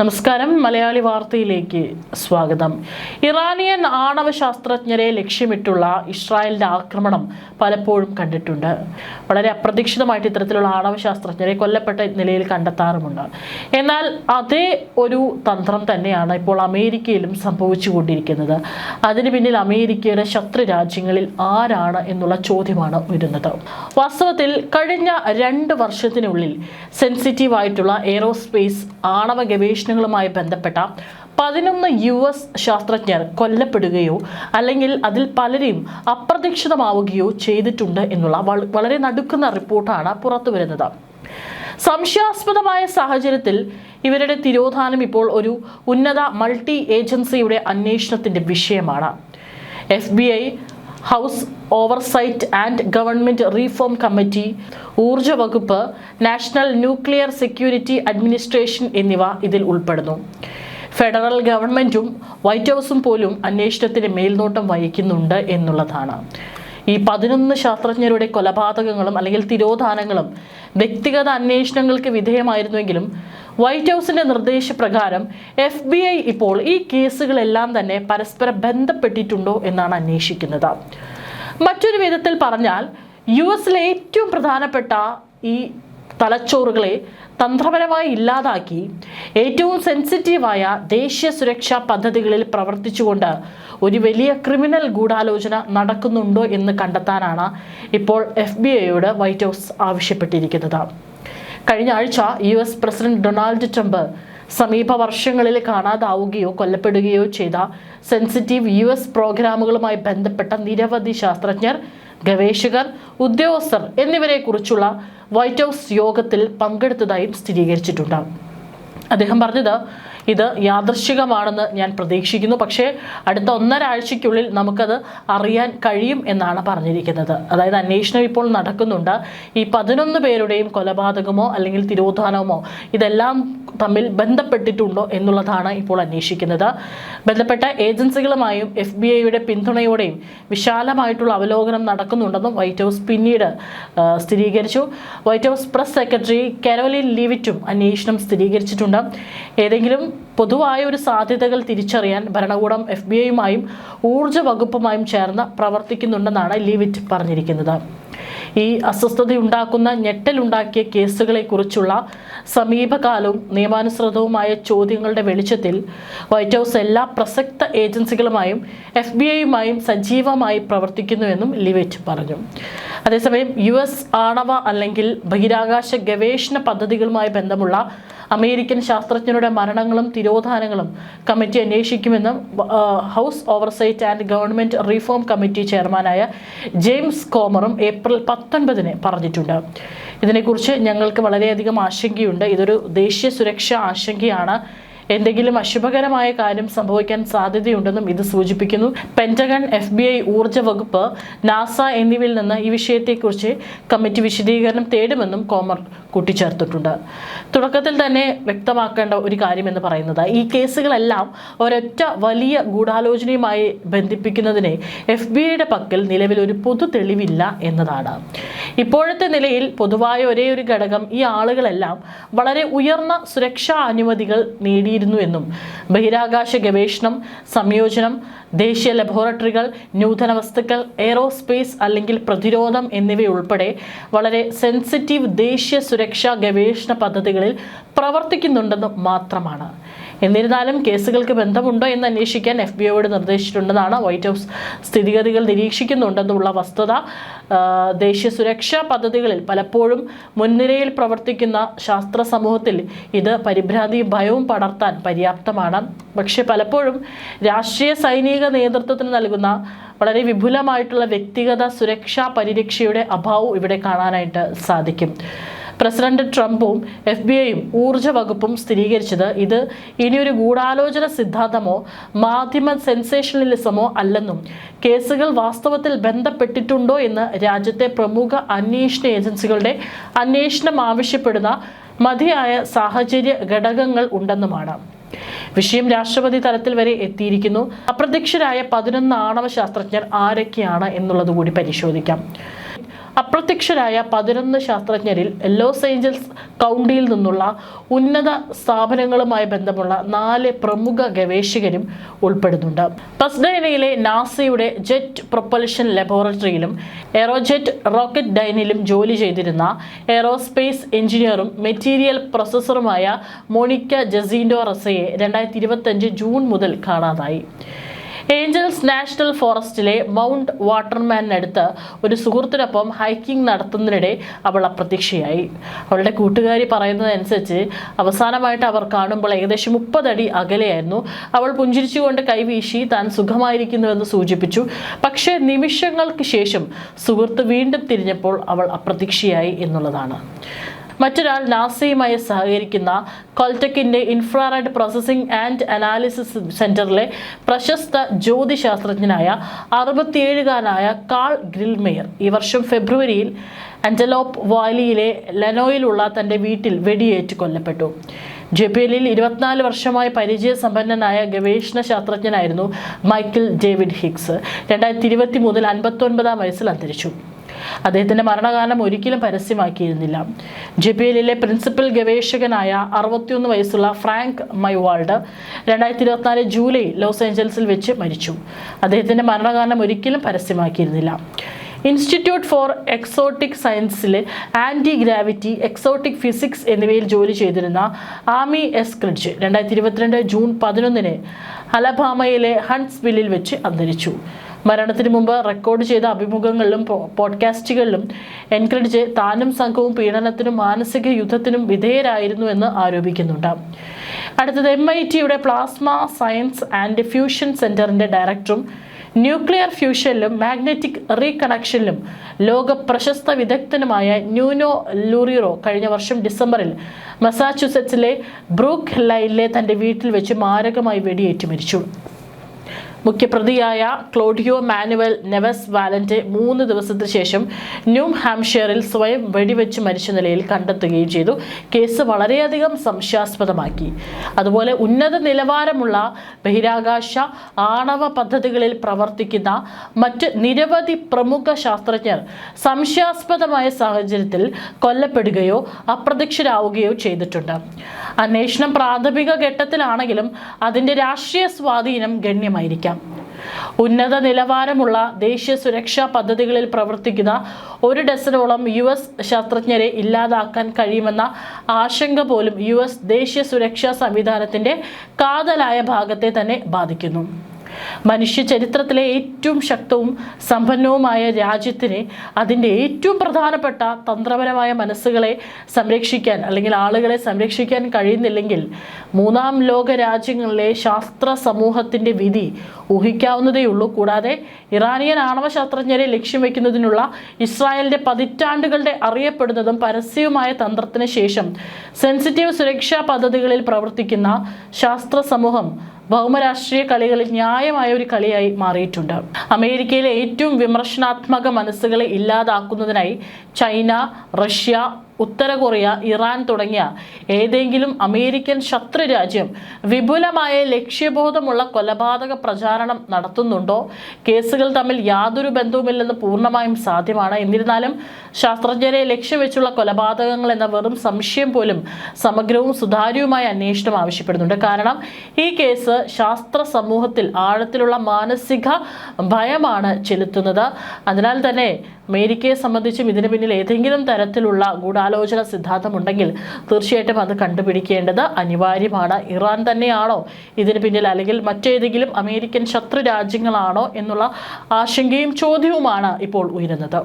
നമസ്കാരം. മലയാളി വാർത്തയിലേക്ക് സ്വാഗതം. ഇറാനിയൻ ആണവ ശാസ്ത്രജ്ഞരെ ലക്ഷ്യമിട്ടുള്ള ഇസ്രായേലിന്റെ ആക്രമണം പലപ്പോഴും കണ്ടിട്ടുണ്ട്. വളരെ അപ്രതീക്ഷിതമായിട്ട് ഇത്തരത്തിലുള്ള ആണവ ശാസ്ത്രജ്ഞരെ കൊല്ലപ്പെട്ട നിലയിൽ കണ്ടെത്താറുമുണ്ട്. എന്നാൽ അതേ ഒരു തന്ത്രം തന്നെയാണ് ഇപ്പോൾ അമേരിക്കയിലും സംഭവിച്ചുകൊണ്ടിരിക്കുന്നത്. അതിന് പിന്നിൽ അമേരിക്കയുടെ ശത്രു രാജ്യങ്ങളിൽ ആരാണ് എന്നുള്ള ചോദ്യമാണ് വരുന്നത്. വാസ്തവത്തിൽ കഴിഞ്ഞ 2 വർഷത്തിനുള്ളിൽ സെൻസിറ്റീവായിട്ടുള്ള എയ്റോസ്പേസ് ആണവ ഗവേഷണങ്ങളുമായി ബന്ധപ്പെട്ട 11 US ശാസ്ത്രജ്ഞർ കൊല്ലപ്പെടുകയോ അല്ലെങ്കിൽ അതിൽ പലരെയും അപ്രതീക്ഷിതമാവുകയോ ചെയ്തിട്ടുണ്ട് എന്നുള്ള വളരെ നടുക്കുന്ന റിപ്പോർട്ടാണ് പുറത്തു വരുന്നത്. സംശയാസ്പദമായ സാഹചര്യത്തിൽ ഇവരുടെ തിരോധാനം ഇപ്പോൾ ഒരു ഉന്നത മൾട്ടി ഏജൻസിയുടെ അന്വേഷണത്തിന്റെ വിഷയമാണ്. FBI, house oversight and government reform committee, ഊർജ വകുപ്പ്, നാഷണൽ ന്യൂക്ലിയർ സെക്യൂരിറ്റി അഡ്മിനിസ്ട്രേഷൻ എന്നിവ ഇതിൽ ഉൾപ്പെടുന്നു. ഫെഡറൽ ഗവൺമെന്റും വൈറ്റ് ഹൗസും പോലും അന്വേഷണത്തിന് മേൽനോട്ടം വഹിക്കുന്നുണ്ട് എന്നുള്ളതാണ്. ഈ 11 ശാസ്ത്രജ്ഞരുടെ കൊലപാതകങ്ങളും അല്ലെങ്കിൽ തിരോധാനങ്ങളും വ്യക്തിഗത അന്വേഷണങ്ങൾക്ക് വിധേയമായിരുന്നുവെങ്കിലും വൈറ്റ് ഹൗസിന്റെ നിർദ്ദേശപ്രകാരം FBI ഇപ്പോൾ ഈ കേസുകളെല്ലാം തന്നെ പരസ്പരം ബന്ധപ്പെട്ടിട്ടുണ്ടോ എന്നാണ് അന്വേഷിക്കുന്നത്. മറ്റൊരു വിധത്തിൽ പറഞ്ഞാൽ US-ലെ ഏറ്റവും പ്രധാനപ്പെട്ട ഈ തലച്ചോറുകളെ തന്ത്രപരമായി ഇല്ലാതാക്കി ഏറ്റവും സെൻസിറ്റീവായ ദേശീയ സുരക്ഷാ പദ്ധതികളിൽ പ്രവർത്തിച്ചുകൊണ്ട് ഒരു വലിയ ക്രിമിനൽ ഗൂഢാലോചന നടക്കുന്നുണ്ടോ എന്ന് കണ്ടെത്താനാണ് ഇപ്പോൾ FBI-യോട് വൈറ്റ് ഹൗസ് ആവശ്യപ്പെട്ടിരിക്കുന്നത്. കഴിഞ്ഞ ആഴ്ച US പ്രസിഡന്റ് ഡൊണാൾഡ് ട്രംപ് സമീപ വർഷങ്ങളിൽ കാണാതാവുകയോ കൊല്ലപ്പെടുകയോ ചെയ്ത സെൻസിറ്റീവ് US പ്രോഗ്രാമുകളുമായി ബന്ധപ്പെട്ട നിരവധി ശാസ്ത്രജ്ഞർ, ഗവേഷകർ, ഉദ്യോഗസ്ഥർ എന്നിവരെ കുറിച്ചുള്ള വൈറ്റ് ഹൗസ് യോഗത്തിൽ പങ്കെടുത്തതായും സ്ഥിരീകരിച്ചിട്ടുണ്ട്. അദ്ദേഹം പറഞ്ഞത്, ഇത് യാദൃശ്ചികമാണെന്ന് ഞാൻ പ്രതീക്ഷിക്കുന്നു, പക്ഷേ അടുത്ത 1.5 ആഴ്ചയ്ക്കുള്ളിൽ നമുക്കത് അറിയാൻ കഴിയും എന്നാണ് പറഞ്ഞിരിക്കുന്നത്. അതായത് അന്വേഷണം ഇപ്പോൾ നടക്കുന്നുണ്ട്. ഈ 11 പേരുടെയും കൊലപാതകമോ അല്ലെങ്കിൽ തിരോധാനമോ ഇതെല്ലാം തമ്മിൽ ബന്ധപ്പെട്ടിട്ടുണ്ടോ എന്നുള്ളതാണ് ഇപ്പോൾ അന്വേഷിക്കുന്നത്. ബന്ധപ്പെട്ട ഏജൻസികളുമായും FBI-യുടെ പിന്തുണയോടെയും വിശാലമായിട്ടുള്ള അവലോകനം നടക്കുന്നുണ്ടെന്നും വൈറ്റ് ഹൗസ് പിന്നീട് സ്ഥിരീകരിച്ചു. White house press secretary Karoline ലീവിറ്റും അന്വേഷണം സ്ഥിരീകരിച്ചിട്ടുണ്ട്. ഏതെങ്കിലും പൊതുവായ ഒരു സാധ്യതകൾ തിരിച്ചറിയാൻ ഭരണകൂടം FBI-യുമായും ഊർജ വകുപ്പുമായും ചേർന്ന് പ്രവർത്തിക്കുന്നുണ്ടെന്നാണ് ലീവിറ്റ് പറഞ്ഞിരിക്കുന്നത്. ഈ അസ്വസ്ഥതയുണ്ടാക്കുന്ന ഞെട്ടലുണ്ടാക്കിയ കേസുകളെ കുറിച്ചുള്ള സമീപകാലവും നിയമാനുസൃതവുമായ ചോദ്യങ്ങളുടെ വെളിച്ചത്തിൽ വൈറ്റ് ഹൗസ് എല്ലാ പ്രസക്ത ഏജൻസികളുമായും FBI-യുമായും സജീവമായി പ്രവർത്തിക്കുന്നുവെന്നും ലിവിറ്റ് പറഞ്ഞു. അതേസമയം US ആണവ അല്ലെങ്കിൽ ബഹിരാകാശ ഗവേഷണ പദ്ധതികളുമായി ബന്ധമുള്ള അമേരിക്കൻ ശാസ്ത്രജ്ഞരുടെ മരണങ്ങളും തിരോധാനങ്ങളും കമ്മിറ്റി അന്വേഷിക്കുമെന്നും house oversight and government reform committee ചെയർമാനായ ജെയിംസ് കോമറും ഏപ്രിൽ 19 പറഞ്ഞിട്ടുണ്ട്. ഇതിനെക്കുറിച്ച് ഞങ്ങൾക്ക് വളരെയധികം ആശങ്കയുണ്ട്. ഇതൊരു ദേശീയ സുരക്ഷാ ആശങ്കയാണ്. എന്തെങ്കിലും അശുഭകരമായ കാര്യം സംഭവിക്കാൻ സാധ്യതയുണ്ടെന്നും ഇത് സൂചിപ്പിക്കുന്നു. പെന്റഗൺ, FBI, ഊർജ വകുപ്പ്, നാസ എന്നിവയിൽ നിന്ന് ഈ വിഷയത്തെക്കുറിച്ച് കമ്മിറ്റി വിശദീകരണം തേടുമെന്നും കോമർ കൂട്ടിച്ചേർത്തിട്ടുണ്ട്. തുടക്കത്തിൽ തന്നെ വ്യക്തമാക്കേണ്ട ഒരു കാര്യം എന്ന് പറയുന്നത്, ഈ കേസുകളെല്ലാം ഒരൊറ്റ വലിയ ഗൂഢാലോചനയുമായി ബന്ധിപ്പിക്കുന്നതിന് FBI-യുടെ പക്കൽ നിലവിൽ ഒരു പൊതു തെളിവില്ല എന്നതാണ്. ഇപ്പോഴത്തെ നിലയിൽ പൊതുവായ ഒരേ ഒരു ഘടകം, ഈ ആളുകളെല്ലാം വളരെ ഉയർന്ന സുരക്ഷാ അനുമതികൾ നേടിയിരുന്നു എന്നും ബഹിരാകാശ ഗവേഷണം, സംയോജനം, ദേശീയ ലബോറട്ടറികൾ, നൂതന വസ്തുക്കൾ, എയ്റോസ്പേസ് അല്ലെങ്കിൽ പ്രതിരോധം എന്നിവയുൾപ്പെടെ വളരെ സെൻസിറ്റീവ് ദേശീയ സുരക്ഷാ ഗവേഷണ പദ്ധതികളിൽ പ്രവർത്തിക്കുന്നുണ്ടെന്നും മാത്രമാണ്. എന്നിരുന്നാലും കേസുകൾക്ക് ബന്ധമുണ്ടോ എന്ന് അന്വേഷിക്കാൻ FBI-യോട് നിർദ്ദേശിച്ചിട്ടുണ്ടെന്നാണ് വൈറ്റ് ഹൗസ്. സ്ഥിതിഗതികൾ നിരീക്ഷിക്കുന്നുണ്ടെന്നുള്ള വസ്തുത ദേശീയ സുരക്ഷാ പദ്ധതികളിൽ പലപ്പോഴും മുൻനിരയിൽ പ്രവർത്തിക്കുന്ന ശാസ്ത്ര സമൂഹത്തിൽ ഇത് പരിഭ്രാന്തിയും ഭയവും പടർത്താൻ പര്യാപ്തമാണ്. പക്ഷെ പലപ്പോഴും രാഷ്ട്രീയ സൈനിക നേതൃത്വത്തിന് നൽകുന്ന വളരെ വിപുലമായിട്ടുള്ള വ്യക്തിഗത സുരക്ഷാ പരിരക്ഷയുടെ അഭാവം ഇവിടെ കാണാനായിട്ട് സാധിക്കും. പ്രസിഡന്റ് ട്രംപും FBI-യും ഊർജ വകുപ്പും സ്ഥിരീകരിച്ചത് ഇത് ഇനിയൊരു ഗൂഢാലോചന സിദ്ധാന്തമോ മാധ്യമ സെൻസേഷണലിസമോ അല്ലെന്നും കേസുകൾ വാസ്തവത്തിൽ ബന്ധപ്പെട്ടിട്ടുണ്ടോ എന്ന് രാജ്യത്തെ പ്രമുഖ അന്വേഷണ ഏജൻസികളുടെ അന്വേഷണം ആവശ്യപ്പെടുന്ന മതിയായ സാഹചര്യ ഘടകങ്ങൾ ഉണ്ടെന്നുമാണ്. വിഷയം രാഷ്ട്രപതി തലത്തിൽ വരെ എത്തിയിരിക്കുന്നു. അപ്രത്യക്ഷരായ 11 ആണവ ശാസ്ത്രജ്ഞർ ആരൊക്കെയാണ് എന്നുള്ളത് കൂടി പരിശോധിക്കാം. അപ്രത്യക്ഷരായ 11 ശാസ്ത്രജ്ഞരിൽ ലോസ് ഏഞ്ചൽസ് കൗണ്ടിയിൽ നിന്നുള്ള ഉന്നത സ്ഥാപനങ്ങളുമായി ബന്ധമുള്ള 4 പ്രമുഖ ഗവേഷകരും ഉൾപ്പെടുന്നുണ്ട്. പസഡേനയിലെ നാസയുടെ ജെറ്റ് പ്രൊപ്പൽഷൻ ലബോറട്ടറിയിലും എറോജെറ്റ് റോക്കറ്റ് ഡൈനിലും ജോലി ചെയ്തിരുന്ന എയ്റോസ്പേസ് എഞ്ചിനീയറും മെറ്റീരിയൽ പ്രൊസസ്സറുമായ മോണിക്ക ജസീൻഡോ റസയെ 2025 ജൂൺ മുതൽ കാണാതായി. ഏഞ്ചൽസ് നാഷണൽ ഫോറസ്റ്റിലെ മൗണ്ട് വാട്ടർമാനടുത്ത് ഒരു സുഹൃത്തിനൊപ്പം ഹൈക്കിംഗ് നടത്തുന്നതിനിടെ അവൾ അപ്രത്യക്ഷയായി. അവളുടെ കൂട്ടുകാരി പറയുന്നതനുസരിച്ച് അവസാനമായിട്ട് അവർ കാണുമ്പോൾ ഏകദേശം 30 അടി അകലെയായിരുന്നു. അവൾ പുഞ്ചിരിച്ചുകൊണ്ട് കൈവീശി താൻ സുഖമായിരിക്കുന്നുവെന്ന് സൂചിപ്പിച്ചു. പക്ഷേ നിമിഷങ്ങൾക്ക് ശേഷം സുഹൃത്ത് വീണ്ടും തിരിഞ്ഞപ്പോൾ അവൾ അപ്രത്യക്ഷയായി എന്നുള്ളതാണ്. മറ്റൊരാൾ നാസയുമായി സഹകരിക്കുന്ന കോൾടെക്കിൻ്റെ ഇൻഫ്രാറെഡ് പ്രോസസ്സിംഗ് ആൻഡ് അനാലിസിസ് സെന്ററിലെ പ്രശസ്ത ജ്യോതിശാസ്ത്രജ്ഞനായ 67-കാരനായ കാൾ ഗ്രിൽമെയർ ഈ വർഷം ഫെബ്രുവരിയിൽ ആന്റലോപ്പ് വാലിയിലെ ലനോയിലുള്ള തൻ്റെ വീട്ടിൽ വെടിയേറ്റ് കൊല്ലപ്പെട്ടു. ജെബേലിൽ 24 വർഷമായി പരിചയസമ്പന്നനായ ഗവേഷണ ശാസ്ത്രജ്ഞനായിരുന്നു മൈക്കിൾ ഡേവിഡ് ഹിഗ്സ്. 2023 59-ാം വയസ്സിൽ അന്തരിച്ചു. അദ്ദേഹത്തിൻ്റെ മരണകാരണം ഒരിക്കലും പരസ്യമാക്കിയിരുന്നില്ല. ജെബേലിലെ പ്രിൻസിപ്പൽ ഗവേഷകനായ 61 വയസ്സുള്ള ഫ്രാങ്ക് മൈവാൾഡ് 2024 ജൂലൈ ലോസ് ഏഞ്ചൽസിൽ വെച്ച് മരിച്ചു. അദ്ദേഹത്തിൻ്റെ മരണകാരണം ഒരിക്കലും പരസ്യമാക്കിയിരുന്നില്ല. ഇൻസ്റ്റിറ്റ്യൂട്ട് ഫോർ എക്സോട്ടിക് സയൻസിലെ ആൻറ്റി ഗ്രാവിറ്റി, എക്സോട്ടിക് ഫിസിക്സ് എന്നിവയിൽ ജോലി ചെയ്തിരുന്ന ആമി എസ്ക്രിഡ്ജ് 2022 ജൂൺ 11 അലബാമയിലെ ഹണ്ട്സ്വില്ലിൽ വെച്ച് അന്തരിച്ചു. മരണത്തിന് മുമ്പ് റെക്കോർഡ് ചെയ്ത അഭിമുഖങ്ങളിലും പോഡ്കാസ്റ്റുകളിലും എൻക്രിഡ്ജ് താനും സംഘവും പീഡനത്തിനും മാനസിക യുദ്ധത്തിനും വിധേയരായിരുന്നു എന്ന് ആരോപിക്കുന്നുണ്ട്. അടുത്തത് MITയുടെ പ്ലാസ്മ സയൻസ് ആൻഡ് ഫ്യൂഷൻ സെന്ററിന്റെ ഡയറക്ടറും ന്യൂക്ലിയർ ഫ്യൂഷനിലും മാഗ്നറ്റിക് റീകണക്ഷനിലും ലോക പ്രശസ്ത വിദഗ്ധനുമായ ന്യൂനോ ലൂറിറോ കഴിഞ്ഞ വർഷം ഡിസംബറിൽ മസാച്യുസെറ്റ്സിലെ ബ്രൂക്ക് ലൈനിലെ തൻ്റെ വീട്ടിൽ വെച്ച് മാരകമായി വെടിയേറ്റ് മരിച്ചു. മുഖ്യപ്രതിയായ ക്ലോഡിയോ മാനുവൽ നെവസ് വാലന്റെ 3 ദിവസത്തിന് ശേഷം ന്യൂ ഹാംഷെയറിൽ സ്വയം വെടിവെച്ച് മരിച്ച നിലയിൽ കണ്ടെത്തുകയും ചെയ്തു. കേസ് വളരെയധികം സംശയാസ്പദമാക്കി. അതുപോലെ ഉന്നത നിലവാരമുള്ള ബഹിരാകാശ ആണവ പദ്ധതികളിൽ പ്രവർത്തിക്കുന്ന മറ്റ് നിരവധി പ്രമുഖ ശാസ്ത്രജ്ഞർ സംശയാസ്പദമായ സാഹചര്യത്തിൽ കൊല്ലപ്പെടുകയോ അപ്രത്യക്ഷരാവുകയോ ചെയ്തിട്ടുണ്ട്. അന്വേഷണം പ്രാഥമിക ഘട്ടത്തിലാണെങ്കിലും അതിൻ്റെ രാഷ്ട്രീയ സ്വാധീനം ഗണ്യമായിരിക്കാം. ഉന്നത നിലവാരമുള്ള ദേശീയ സുരക്ഷാ പദ്ധതികളിൽ പ്രവർത്തിക്കുന്ന 1 ഡസനോളം US ശാസ്ത്രജ്ഞരെ ഇല്ലാതാക്കാൻ കഴിയുമെന്ന ആശങ്ക പോലും US ദേശീയ സുരക്ഷാ സംവിധാനത്തിൻ്റെ കാതലായ ഭാഗത്തെ തന്നെ ബാധിക്കുന്നു. മനുഷ്യ ചരിത്രത്തിലെ ഏറ്റവും ശക്തവും സമ്പന്നവുമായ രാജ്യത്തിന് അതിൻ്റെ ഏറ്റവും പ്രധാനപ്പെട്ട തന്ത്രപരമായ മനസ്സുകളെ സംരക്ഷിക്കാൻ അല്ലെങ്കിൽ ആളുകളെ സംരക്ഷിക്കാൻ കഴിയുന്നില്ലെങ്കിൽ 3ാം ലോക രാജ്യങ്ങളിലെ ശാസ്ത്ര സമൂഹത്തിൻ്റെ വിധി ഊഹിക്കാവുന്നതേയുള്ളൂ. കൂടാതെ ഇറാനിയൻ ആണവ ശാസ്ത്രജ്ഞരെ ലക്ഷ്യം വയ്ക്കുന്നതിനുള്ള ഇസ്രായേലിൻ്റെ പതിറ്റാണ്ടുകളുടെ അറിയപ്പെടുന്നതും പരസ്യവുമായ തന്ത്രത്തിന് ശേഷം സെൻസിറ്റീവ് സുരക്ഷാ പദ്ധതികളിൽ പ്രവർത്തിക്കുന്ന ശാസ്ത്ര സമൂഹം ഭൗമരാഷ്ട്രീയ കളികളിൽ ന്യായമായ ഒരു കളിയായി മാറിയിട്ടുണ്ട്. അമേരിക്കയിലെ ഏറ്റവും വിമർശനാത്മക മനസ്സുകളെ ഇല്ലാതാക്കുന്നതിനായി ചൈന, റഷ്യ, ഉത്തര കൊറിയ, ഇറാൻ തുടങ്ങിയ ഏതെങ്കിലും അമേരിക്കൻ ശത്രു രാജ്യം വിപുലമായ ലക്ഷ്യബോധമുള്ള കൊലപാതക പ്രചാരണം നടത്തുന്നുണ്ടോ? കേസുകൾ തമ്മിൽ യാതൊരു ബന്ധവുമില്ലെന്ന് പൂർണ്ണമായും സാധ്യമാണ്. എന്നിരുന്നാലും ശാസ്ത്രജ്ഞരെ ലക്ഷ്യം വെച്ചുള്ള കൊലപാതകങ്ങൾ എന്ന വെറും സംശയം പോലും സമഗ്രവും സുതാര്യവുമായ അന്വേഷണം ആവശ്യപ്പെടുന്നുണ്ട്. കാരണം ഈ കേസ് ശാസ്ത്ര സമൂഹത്തിൽ ആഴത്തിലുള്ള മാനസിക ഭയമാണ് ചെലുത്തുന്നത്. അതിനാൽ തന്നെ അമേരിക്കയെ സംബന്ധിച്ചും ഇതിന് പിന്നിൽ ഏതെങ്കിലും തരത്തിലുള്ള ഗൂഢാലോചന സിദ്ധാന്തമുണ്ടെങ്കിൽ തീർച്ചയായിട്ടും അത് കണ്ടുപിടിക്കേണ്ടത് അനിവാര്യമാണ്. ഇറാൻ തന്നെയാണോ ഇതിന് പിന്നിൽ, അല്ലെങ്കിൽ മറ്റേതെങ്കിലും അമേരിക്കൻ ശത്രു രാജ്യങ്ങളാണോ എന്നുള്ള ആശങ്കയും ചോദ്യവുമാണ് ഇപ്പോൾ ഉയരുന്നത്.